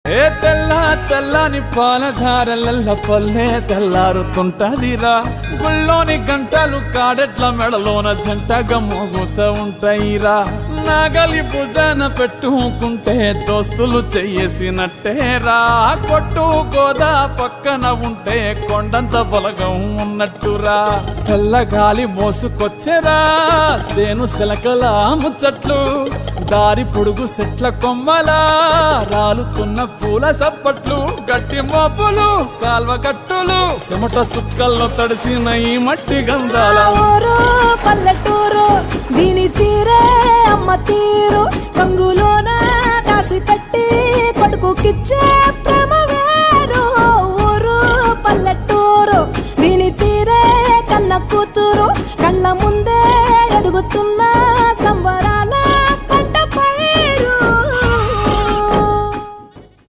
ఏ తెల్ల తెల్లని పాలధారలల్ల పల్లె తెల్లారుతుంటదిరా గుళ్ళోని గంటలు కాడెట్ల మెడలోన జంటగా మోగుతూ ఉంటాయిరా నాగలి భుజాన పెట్టుకుంటే దోస్తులు చెయ్యేసినట్టేరా కొట్టు గోదా పక్కన ఉంటే కొండంత బలగం ఉన్నట్టురా చల్లగాలి మోసుకొచ్చెరా సేను శిలకల ముచ్చట్లు దారి పొడుగు సెట్ల కొమ్మలా రాలుతున్న పూల సప్పట్లు గట్టి మోపులు కాల్వ కట్టులు చెమట సుక్కల్లో తడిసిన ఈ మట్టి గంధాల పల్లెటూరు దీని తీరే అమ్మ తీరు కంగులోన కాసి పెట్టి కొడుకుకిచ్చే